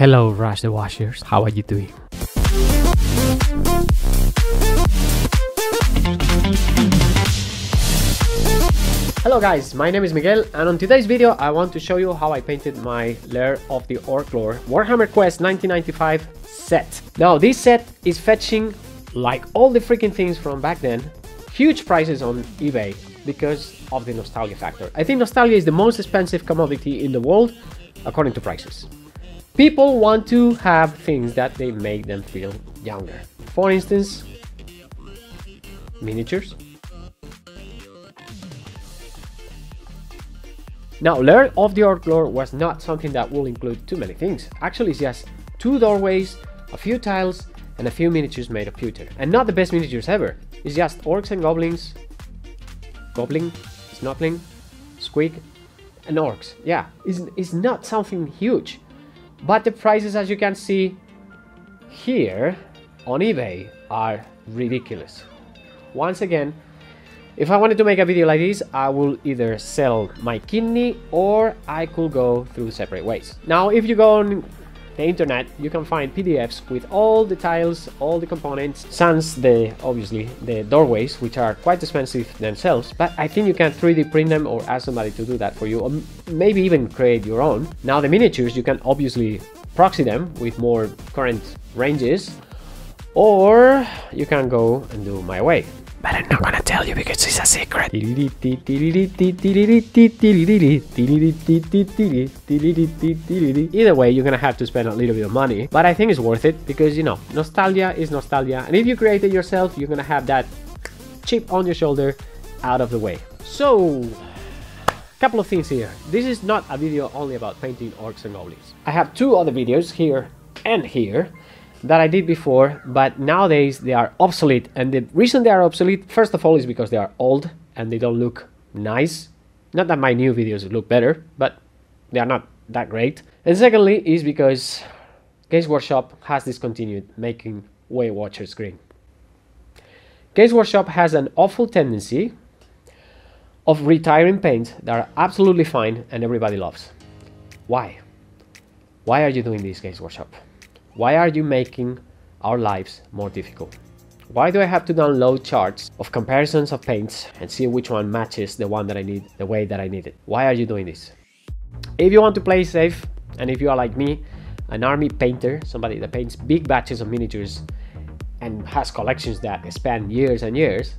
Hello Rush the Washers, how are you doing? Hello guys, my name is Miguel, and on today's video I want to show you how I painted my Lair of the Orc Lord Warhammer Quest 1995 set. Now this set is fetching, like all the freaking things from back then, huge prices on eBay because of the nostalgia factor. I think nostalgia is the most expensive commodity in the world according to prices. People want to have things that they make them feel younger. For instance, miniatures. Now, Lair of the Orc Lord was not something that will include too many things. Actually, it's just 2 doorways, a few tiles, and a few miniatures made of pewter. And not the best miniatures ever. It's just orcs and goblins, goblin, snotling, squig, and orcs. Yeah, it's not something huge. But the prices, as you can see here on eBay, are ridiculous. Once again, if I wanted to make a video like this, I will either sell my kidney or I could go through separate ways. Now, if you go on the internet, you can find PDFs with all the tiles, all the components, sans obviously the doorways, which are quite expensive themselves, but I think you can 3D print them or ask somebody to do that for you, or maybe even create your own. Now the miniatures, you can obviously proxy them with more current ranges, or you can go and do my way. But I'm not gonna tell you because it's a secret. Either way, you're gonna have to spend a little bit of money, but I think it's worth it because, you know, nostalgia is nostalgia, and if you create it yourself, you're gonna have that chip on your shoulder out of the way. So, couple of things here. This is not a video only about painting orcs and goblins. I have 2 other videos here and here that I did before, but nowadays they are obsolete. And the reason they are obsolete, first of all, is because they are old and they don't look nice. Not that my new videos look better, but they are not that great. And secondly is because Games Workshop has discontinued making Weight Watchers green. Games Workshop has an awful tendency of retiring paints that are absolutely fine and everybody loves. Why? Why are you doing this, Games Workshop? Why are you making our lives more difficult? Why do I have to download charts of comparisons of paints and see which one matches the one that I need, the way that I need it? Why are you doing this? If you want to play safe, and if you are like me, an army painter, somebody that paints big batches of miniatures and has collections that span years and years,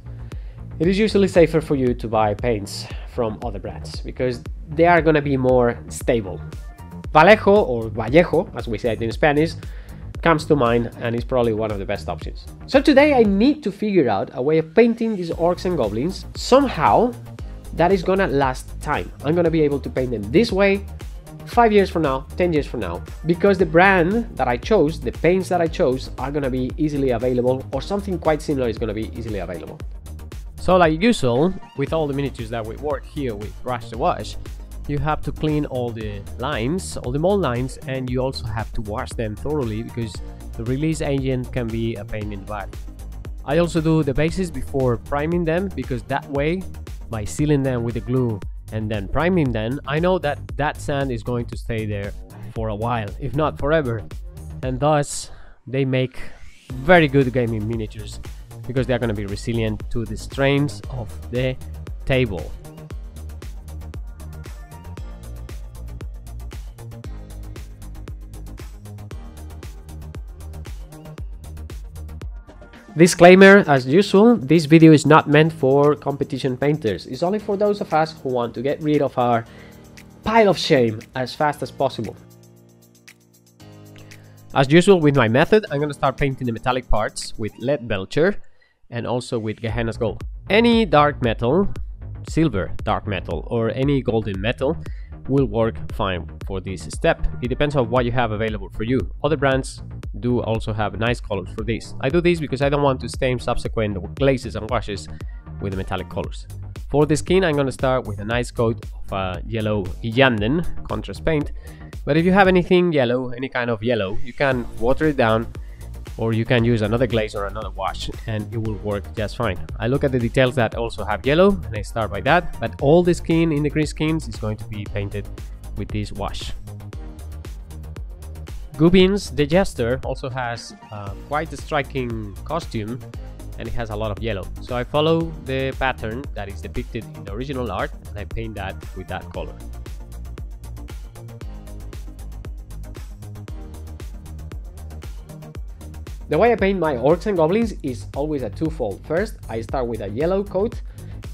it is usually safer for you to buy paints from other brands because they are going to be more stable. Vallejo, or Vallejo, as we say it in Spanish, comes to mind and is probably one of the best options. So today I need to figure out a way of painting these orcs and goblins somehow that is gonna last time. I'm gonna be able to paint them this way 5 years from now, 10 years from now, because the brand that I chose, the paints that I chose, are gonna be easily available, or something quite similar is gonna be easily available. So like usual, with all the miniatures that we work here with Rush the Wash, you have to clean all the lines, all the mold lines, and you also have to wash them thoroughly because the release agent can be a pain in the butt. I also do the bases before priming them because that way, by sealing them with the glue and then priming them, I know that that sand is going to stay there for a while, if not forever, and thus they make very good gaming miniatures because they're going to be resilient to the strains of the table. Disclaimer, as usual, this video is not meant for competition painters. It's only for those of us who want to get rid of our pile of shame as fast as possible. As usual with my method, I'm going to start painting the metallic parts with lead belcher and also with Gehenna's gold. Any dark metal, silver dark metal, or any golden metal will work fine for this step. It depends on what you have available for you. Other brands do also have nice colors for this. I do this because I don't want to stain subsequent glazes and washes with the metallic colors. For the skin, I'm going to start with a nice coat of yellow Yanden contrast paint, but if you have anything yellow, any kind of yellow, you can water it down or you can use another glaze or another wash and it will work just fine. I look at the details that also have yellow and I start by that, but all the skin in the green skins is going to be painted with this wash. Gubin's the Jester also has quite a striking costume, and it has a lot of yellow. So I follow the pattern that is depicted in the original art and I paint that with that color. The way I paint my orcs and goblins is always a twofold. First, I start with a yellow coat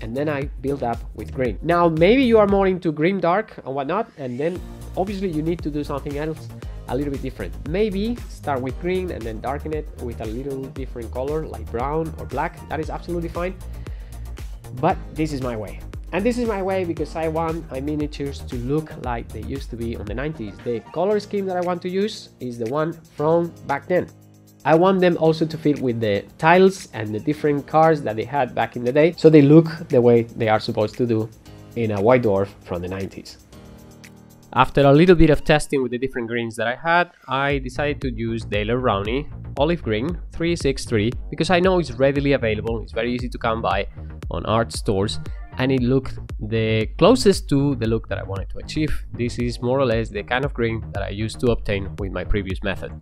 and then I build up with green. Now, maybe you are more into grim dark and whatnot, and then obviously you need to do something else a little bit different. Maybe start with green and then darken it with a little different color like brown or black. That is absolutely fine. But this is my way. And this is my way because I want my miniatures to look like they used to be on the 90s. The color scheme that I want to use is the one from back then. I want them also to fit with the tiles and the different cards that they had back in the day, so they look the way they are supposed to do in a white dwarf from the 90s. After a little bit of testing with the different greens that I had, I decided to use Daler Rowney Olive Green 363 because I know it's readily available, it's very easy to come by on art stores, and it looked the closest to the look that I wanted to achieve. This is more or less the kind of green that I used to obtain with my previous method.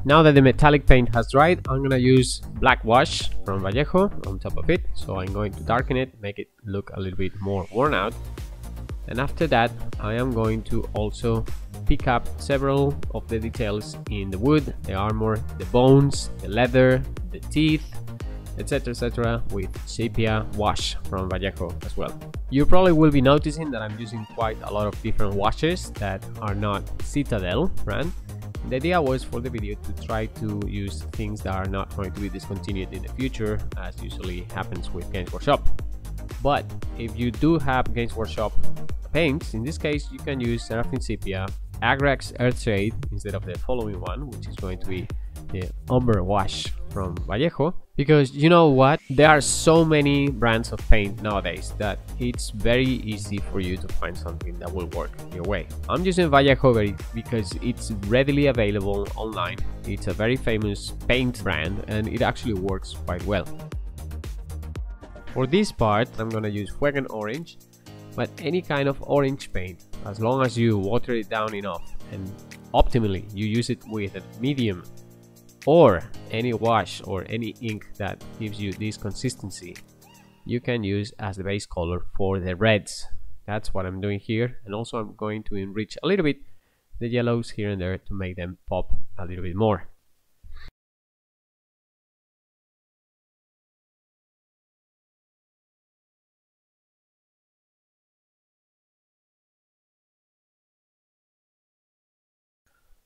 Now that the metallic paint has dried, I'm gonna use black wash from Vallejo on top of it. So I'm going to darken it, make it look a little bit more worn out. And after that, I am going to also pick up several of the details in the wood, the armor, the bones, the leather, the teeth, etc, with sepia wash from Vallejo as well. You probably will be noticing that I'm using quite a lot of different washes that are not Citadel brand. The idea was for the video to try to use things that are not going to be discontinued in the future, as usually happens with Games Workshop. But if you do have Games Workshop paints, in this case you can use Seraphim Sepia, Agrax Earthshade instead of the following one, which is going to be the Umber Wash from Vallejo, because you know what, there are so many brands of paint nowadays that it's very easy for you to find something that will work your way. I'm using Vallejo because it's readily available online. It's a very famous paint brand and it actually works quite well. For this part I'm gonna use Fuegan Orange, but any kind of orange paint, as long as you water it down enough and optimally you use it with a medium or any wash or any ink that gives you this consistency, you can use as the base color for the reds. That's what I'm doing here, and also I'm going to enrich a little bit the yellows here and there to make them pop a little bit more.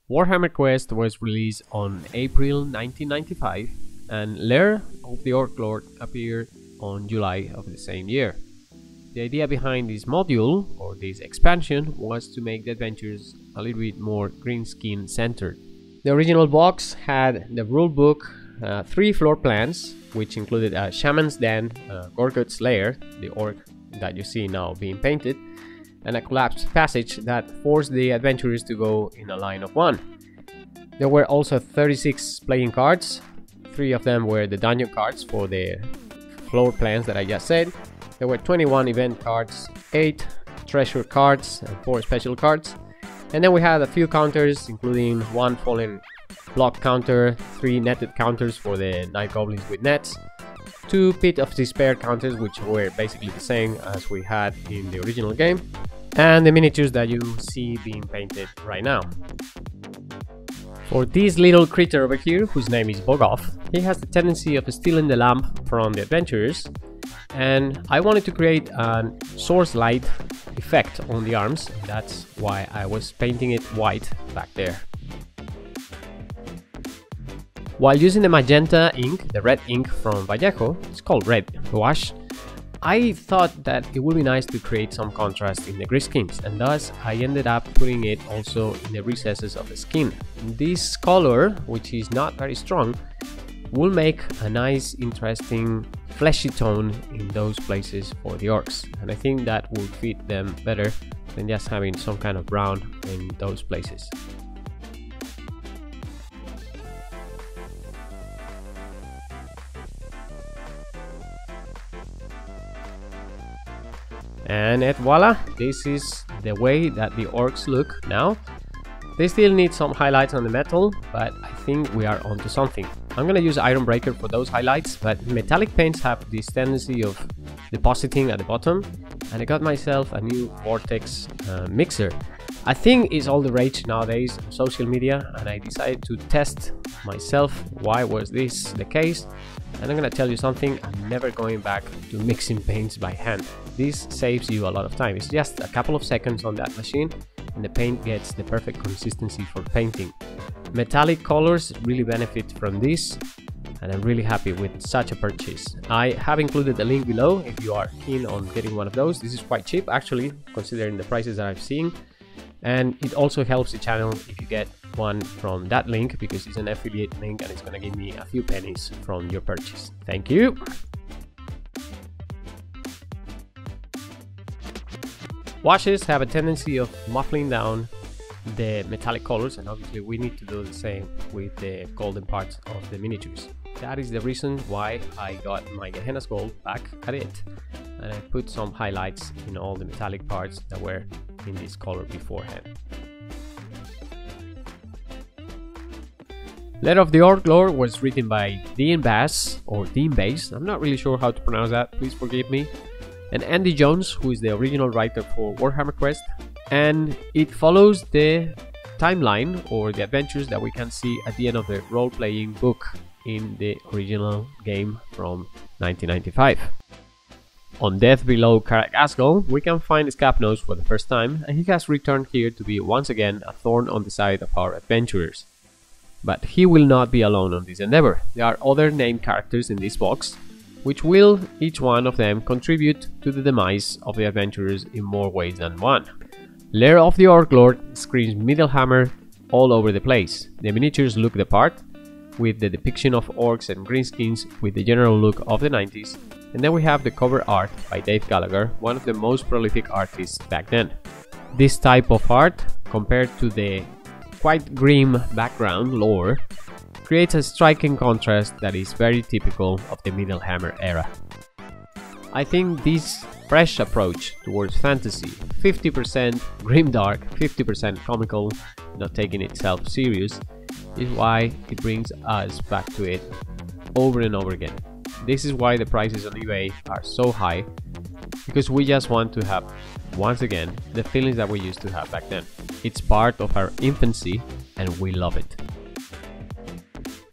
Warhammer Quest was released on April 1995, and Lair of the Orc Lord appeared on July of the same year. The idea behind this module, or this expansion, was to make the adventures a little bit more greenskin centered. The original box had the rulebook, 3 floor plans, which included a Shaman's Den, Gorgut's Lair, the orc that you see now being painted, and a collapsed passage that forced the adventurers to go in a line of 1. There were also 36 playing cards. 3 of them were the dungeon cards for the floor plans that I just said. There were 21 event cards, 8 treasure cards, and 4 special cards. And then we had a few counters, including 1 fallen block counter, 3 netted counters for the night goblins with nets, 2 pit of despair counters, which were basically the same as we had in the original game, and the miniatures that you see being painted right now. For this little critter over here, whose name is Bogoff, he has the tendency of stealing the lamp from the adventurers, and I wanted to create a source light effect on the arms. That's why I was painting it white back there. While using the magenta ink, the red ink from Vallejo, it's called red wash, I thought that it would be nice to create some contrast in the greenskins, and thus I ended up putting it also in the recesses of the skin. This color, which is not very strong, will make a nice, interesting, fleshy tone in those places for the orcs, and I think that will fit them better than just having some kind of brown in those places. And voila, this is the way that the orcs look now. They still need some highlights on the metal, but I think we are onto something. I'm gonna use Iron Breaker for those highlights, but metallic paints have this tendency of depositing at the bottom, and I got myself a new vortex mixer. I think it's all the rage nowadays on social media, and I decided to test myself why was this the case. And I'm gonna tell you something, I'm never going back to mixing paints by hand. This saves you a lot of time. It's just a couple of seconds on that machine and the paint gets the perfect consistency for painting. Metallic colors really benefit from this, and I'm really happy with such a purchase. I have included the link below if you are keen on getting one of those. This is quite cheap actually, considering the prices that I've seen. And it also helps the channel if you get one from that link, because it's an affiliate link and it's gonna give me a few pennies from your purchase. Thank you. Washes have a tendency of muffling down the metallic colors, and obviously we need to do the same with the golden parts of the miniatures. That is the reason why I got my Gehenna's Gold back at it, and I put some highlights in all the metallic parts that were in this color beforehand. Lair of the Orc Lord was written by Dean Bass, or Dean Bass, I'm not really sure how to pronounce that, please forgive me, and Andy Jones, who is the original writer for Warhammer Quest, and it follows the timeline or the adventures that we can see at the end of the role-playing book in the original game from 1995. On Death Below Carrasgal, we can find Scapnose for the first time, and he has returned here to be once again a thorn on the side of our adventurers. But he will not be alone on this endeavor. There are other named characters in this box, which will, each one of them, contribute to the demise of the adventurers in more ways than one. Lair of the Orc Lord screams Middlehammer all over the place. The miniatures look the part, with the depiction of orcs and greenskins with the general look of the 90s, and then we have the cover art by Dave Gallagher, one of the most prolific artists back then. This type of art, compared to the quite grim background lore, creates a striking contrast that is very typical of the Middlehammer era. I think this fresh approach towards fantasy, 50% grimdark, 50% comical, not taking itself serious, is why it brings us back to it over and over again. This is why the prices on eBay are so high, because we just want to have, once again, the feelings that we used to have back then. It's part of our infancy and we love it.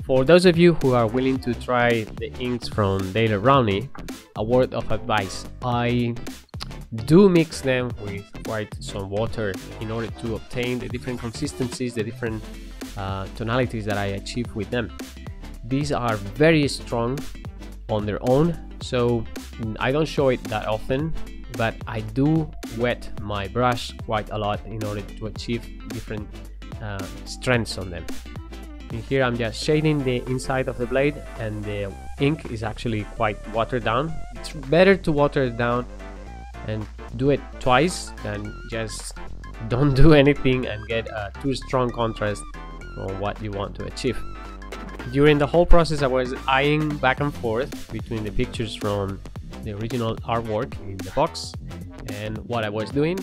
For those of you who are willing to try the inks from Daler Rowney, a word of advice. I do mix them with quite some water in order to obtain the different consistencies, the different tonalities that I achieve with them. These are very strong on their own, so I don't show it that often, but I do wet my brush quite a lot in order to achieve different strengths on them. In here I'm just shading the inside of the blade, and the ink is actually quite watered down. It's better to water it down and do it twice than just don't do anything and get a too strong contrast on what you want to achieve. During the whole process I was eyeing back and forth between the pictures from the original artwork in the box and what I was doing,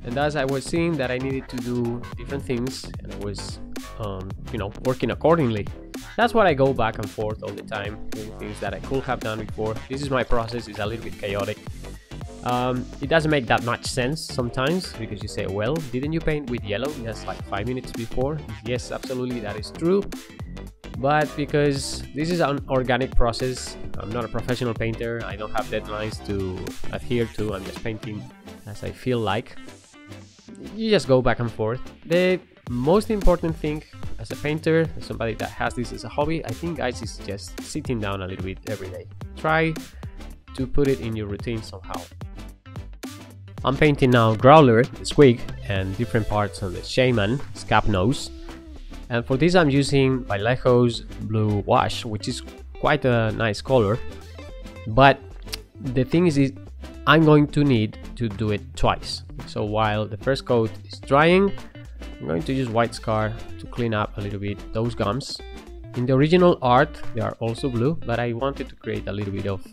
and as I was seeing that I needed to do different things, and I was working accordingly. That's what I go back and forth all the time, doing things that I could have done before. This is my process, it's a little bit chaotic. It doesn't make that much sense sometimes, because you say, well, didn't you paint with yellow just like 5 minutes before? Yes, absolutely, that is true. But because this is an organic process, I'm not a professional painter, I don't have deadlines to adhere to, I'm just painting as I feel like. You just go back and forth. The most important thing as a painter, as somebody that has this as a hobby, I think, guys, is just sitting down a little bit every day. Try to put it in your routine somehow. I'm painting now Growler, the Squig, and different parts of the Shaman, Scapnose. And for this I'm using Vallejo's blue wash, which is quite a nice color. But the thing is I'm going to need to do it twice. So while the first coat is drying, I'm going to use white scar to clean up a little bit those gums. In the original art they are also blue, but I wanted to create a little bit of,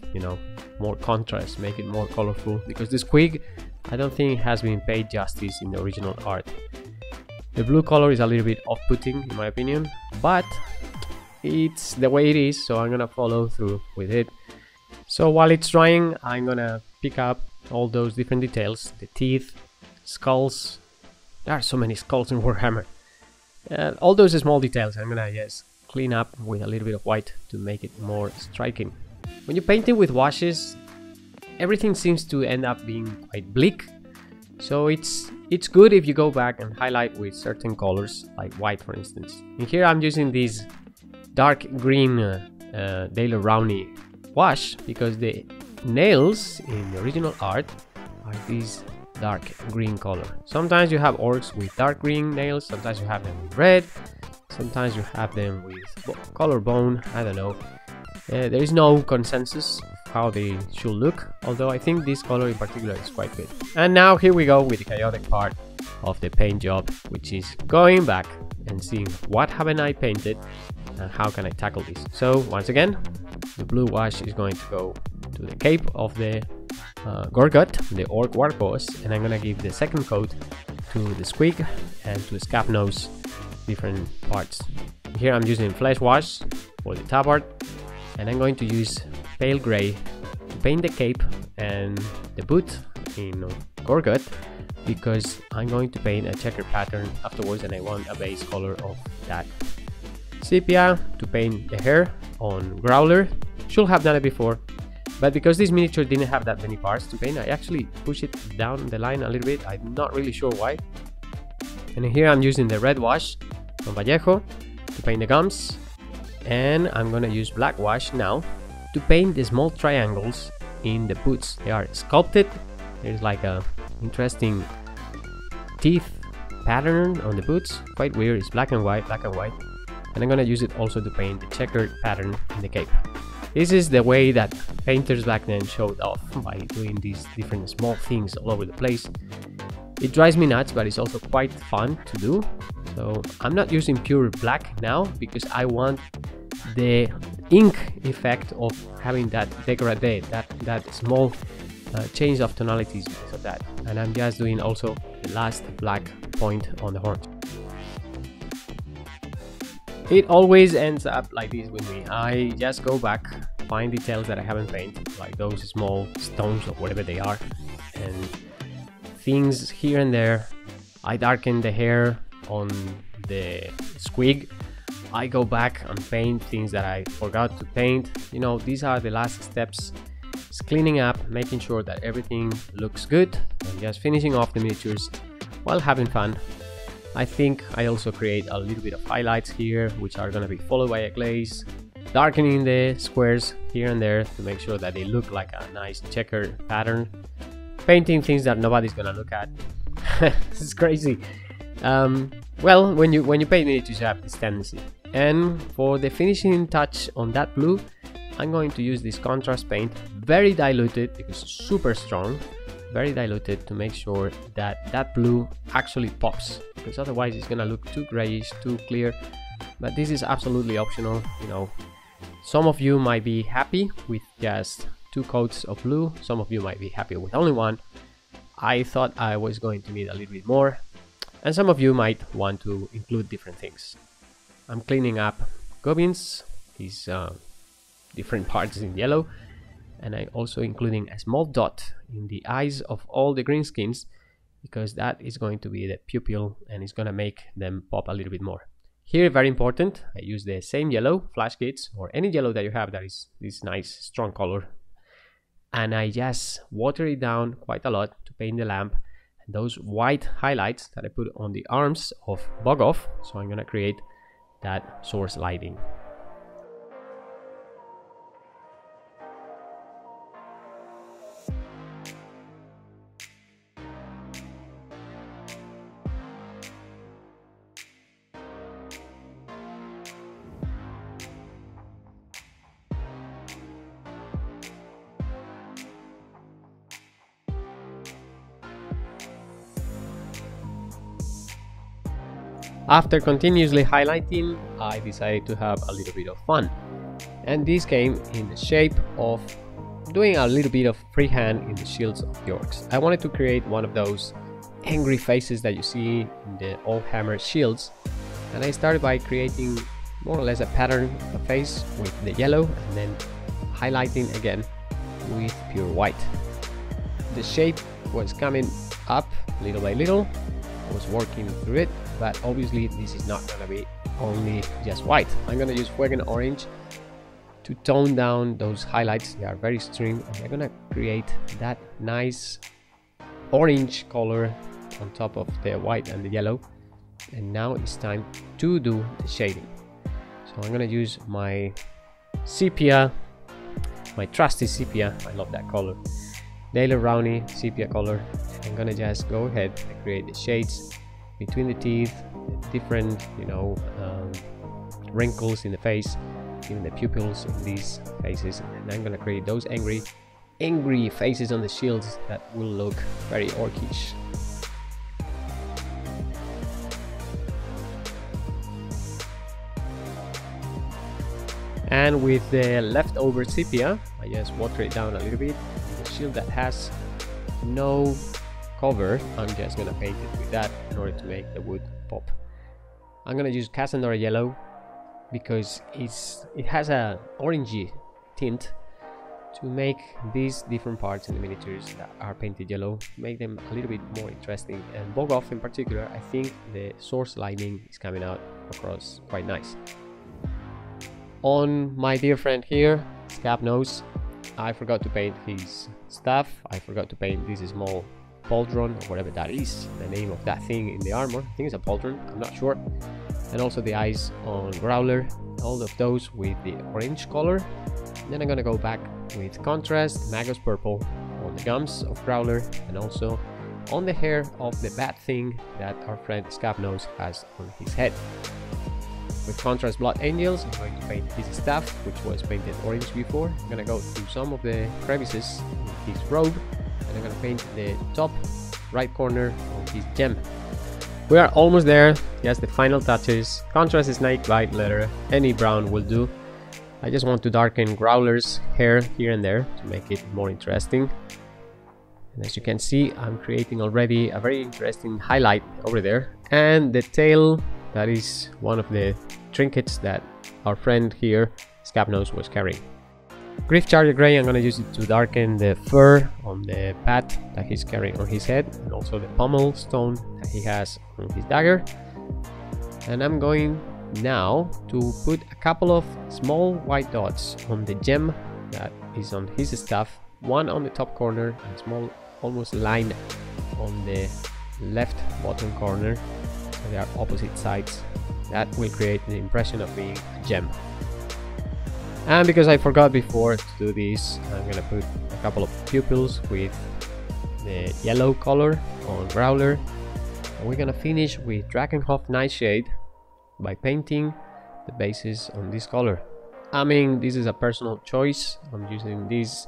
more contrast, make it more colorful, because the Squig I don't think has been paid justice in the original art. The blue color is a little bit off-putting in my opinion, but it's the way it is, so I'm gonna follow through with it. So while it's drying, I'm gonna pick up all those different details, the teeth, skulls. There are so many skulls in Warhammer. All those small details I'm gonna just clean up with a little bit of white to make it more striking. When you paint it with washes, everything seems to end up being quite bleak. So it's good if you go back and highlight with certain colors, like white for instance. And here I'm using this dark green Daler Rowney wash because the nails in the original art are this dark green color. Sometimes you have orcs with dark green nails, sometimes you have them with red, sometimes you have them with color bone, I don't know. There is no consensus how they should look, although I think this color in particular is quite good. And now here we go with the chaotic part of the paint job, which is going back and seeing what haven't I painted and how can I tackle this. So once again, the blue wash is going to go to the cape of the Gorgut, the Orc War boss, and I'm gonna give the second coat to the squig and to the scab nose, different parts. Here I'm using flesh wash for the tabard, and I'm going to use pale gray to paint the cape and the boot in Gorgut because I'm going to paint a checker pattern afterwards and I want a base color of that. Sepia to paint the hair on Growler. Should have done it before, but because this miniature didn't have that many parts to paint, I actually push it down the line a little bit. I'm not really sure why. And here I'm using the red wash from Vallejo to paint the gums, and I'm gonna use black wash now to paint the small triangles in the boots. They are sculpted. There's like a interesting teeth pattern on the boots, quite weird. It's black and white, and I'm gonna use it also to paint the checkered pattern in the cape. This is the way that painters back then showed off, by doing these different small things all over the place. It drives me nuts, but it's also quite fun to do. So I'm not using pure black now because I want the ink effect of having that degradé, that small change of tonalities because of that. And I'm just doing also the last black point on the horns. It always ends up like this with me. I just go back, find details that I haven't painted, like those small stones or whatever they are, and things here and there. I darken the hair on the squig. I go back and paint things that I forgot to paint. You know, these are the last steps. It's cleaning up, making sure that everything looks good, and just finishing off the miniatures while having fun. I think I also create a little bit of highlights here, which are going to be followed by a glaze, darkening the squares here and there to make sure that they look like a nice checkered pattern, painting things that nobody's going to look at. This is crazy. Well, when you paint miniatures, you have this tendency. And for the finishing touch on that blue, I'm going to use this contrast paint, very diluted because it's super strong, very diluted to make sure that that blue actually pops, because otherwise it's gonna look too grayish, too clear. But this is absolutely optional. You know, some of you might be happy with just 2 coats of blue, some of you might be happy with only 1. I thought I was going to need a little bit more, and some of you might want to include different things. I'm cleaning up goblins, these different parts in yellow, and I'm also including a small dot in the eyes of all the greenskins because that is going to be the pupil and it's going to make them pop a little bit more. Here, very important, I use the same yellow, flash kits, or any yellow that you have that is this nice strong color, and I just water it down quite a lot to paint the lamp and those white highlights that I put on the arms of Bogov. So I'm going to create that source lighting. After continuously highlighting, I decided to have a little bit of fun, and this came in the shape of doing a little bit of freehand in the shields of the orcs. I wanted to create one of those angry faces that you see in the old hammer shields. And I started by creating more or less a pattern of a face with the yellow and then highlighting again with pure white. The shape was coming up little by little. I was working through it, but obviously this is not gonna be only just white. I'm gonna use Fuegan Orange to tone down those highlights. They are very extreme, and I'm gonna create that nice orange color on top of the white and the yellow. And now it's time to do the shading. So I'm gonna use my sepia, my trusty sepia. I love that color, Daler Rowney sepia color. I'm gonna just go ahead and create the shades between the teeth, the different, you know, wrinkles in the face, even the pupils in these faces. And I'm gonna create those angry faces on the shields that will look very orcish. And with the leftover sepia, I just water it down a little bit. The shield that has no cover, I'm just gonna paint it with that in order to make the wood pop. I'm gonna use Cassandra yellow because it has a orangey tint to make these different parts in the miniatures that are painted yellow, make them a little bit more interesting. And Bogoff in particular, I think the source lighting is coming out across quite nice. On my dear friend here, Scabnose, I forgot to paint his staff. I forgot to paint this small pauldron, or whatever that is, the name of that thing in the armor. I think it's a pauldron, I'm not sure. And also the eyes on Growler, all of those with the orange color. And then I'm gonna go back with contrast, Magus purple on the gums of Growler, and also on the hair of the bad thing that our friend Scabnose has on his head. With contrast Blood Angels, I'm going to paint his staff, which was painted orange before. I'm gonna go through some of the crevices in his robe, and I'm gonna paint the top right corner of his gem. We are almost there, just the final touches. Contrast is snake bite leather, any brown will do. I just want to darken Growler's hair here and there to make it more interesting. And as you can see, I'm creating already a very interesting highlight over there. And the tail, that is one of the trinkets that our friend here, Scabnose, was carrying. Griff Charger Grey, I'm gonna use it to darken the fur on the bat that he's carrying on his head, and also the pommel stone that he has on his dagger. And I'm going now to put a couple of small white dots on the gem that is on his staff, one on the top corner and a small almost line on the left bottom corner. So they are opposite sides. That will create the impression of being a gem. And because I forgot before to do this, I'm gonna put a couple of pupils with the yellow color on Growler. And we're gonna finish with Drakenhof Nightshade by painting the bases on this color. I mean, this is a personal choice. I'm using this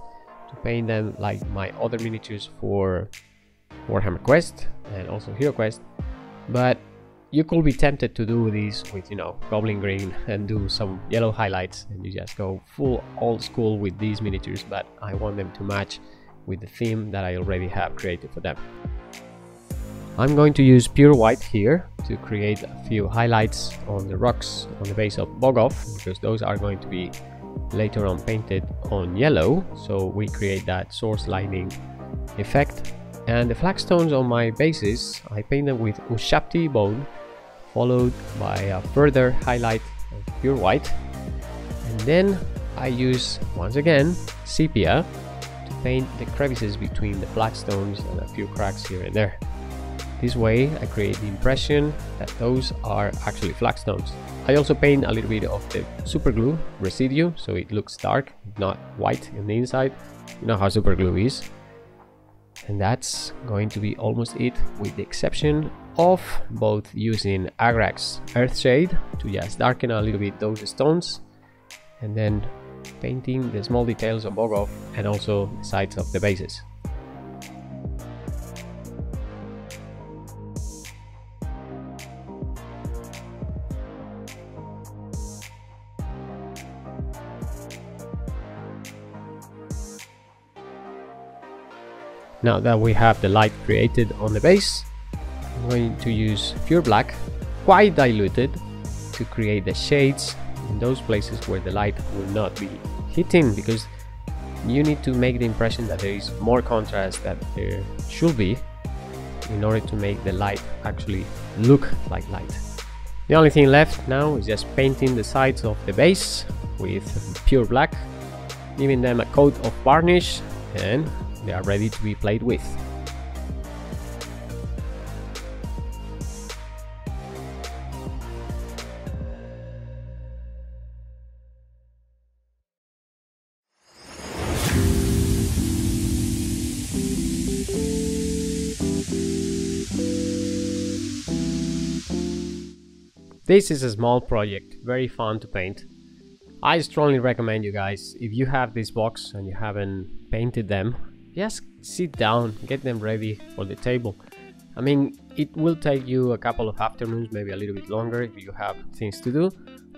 to paint them like my other miniatures for Warhammer Quest and also Hero Quest. But you could be tempted to do this with, you know, Goblin Green and do some yellow highlights, and you just go full old school with these miniatures, but I want them to match with the theme that I already have created for them. I'm going to use pure white here to create a few highlights on the rocks on the base of Bogoff, because those are going to be later on painted on yellow, so we create that source lighting effect. And the flagstones on my bases, I paint them with Ushapti bone, followed by a further highlight of pure white. And then I use, once again, sepia to paint the crevices between the flagstones and a few cracks here and there. This way I create the impression that those are actually flagstones. I also paint a little bit of the super glue residue, so it looks dark, not white on the inside. You know how super glue is. And that's going to be almost it, with the exception of both using Agrax Earthshade to just darken a little bit those stones, and then painting the small details of Bogoff and also the sides of the bases. Now that we have the light created on the base, I'm going to use pure black, quite diluted, to create the shades in those places where the light will not be hitting, because you need to make the impression that there is more contrast than there should be in order to make the light actually look like light. The only thing left now is just painting the sides of the base with pure black, giving them a coat of varnish, and they are ready to be played with. This is a small project, very fun to paint. I strongly recommend you guys, if you have this box and you haven't painted them, just sit down, get them ready for the table. I mean, it will take you a couple of afternoons, maybe a little bit longer if you have things to do,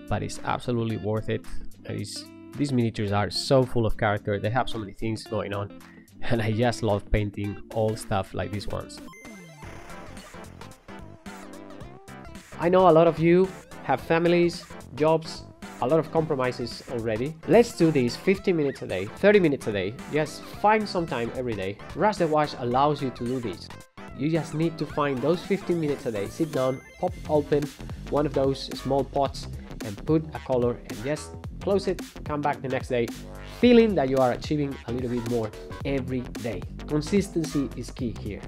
but it's absolutely worth it. These miniatures are so full of character, they have so many things going on, and I just love painting all stuff like these ones. I know a lot of you have families, jobs, a lot of compromises already. Let's do this 15 minutes a day, 30 minutes a day. Just find some time every day. Rush the Wash allows you to do this. You just need to find those 15 minutes a day. Sit down, pop open one of those small pots and put a color and just close it, come back the next day, feeling that you are achieving a little bit more every day. Consistency is key here.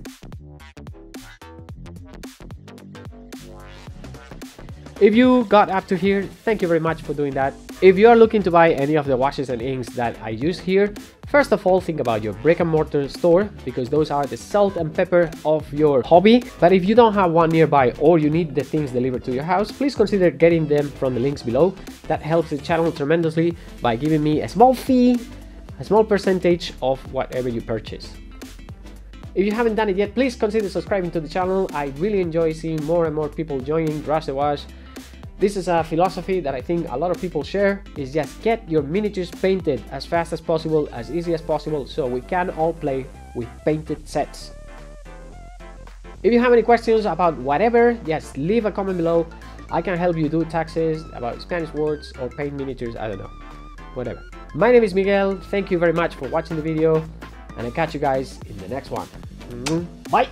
If you got up to here, thank you very much for doing that. If you are looking to buy any of the washes and inks that I use here, first of all, think about your brick and mortar store, because those are the salt and pepper of your hobby. But if you don't have one nearby, or you need the things delivered to your house, please consider getting them from the links below. That helps the channel tremendously by giving me a small fee, a small percentage of whatever you purchase. If you haven't done it yet, please consider subscribing to the channel. I really enjoy seeing more and more people joining Rush the Wash. This is a philosophy that I think a lot of people share, is just get your miniatures painted as fast as possible, as easy as possible, so we can all play with painted sets. If you have any questions about whatever, just leave a comment below. I can help you do taxes, about Spanish words, or paint miniatures, I don't know, whatever. My name is Miguel, thank you very much for watching the video, and I'll catch you guys in the next one. Bye!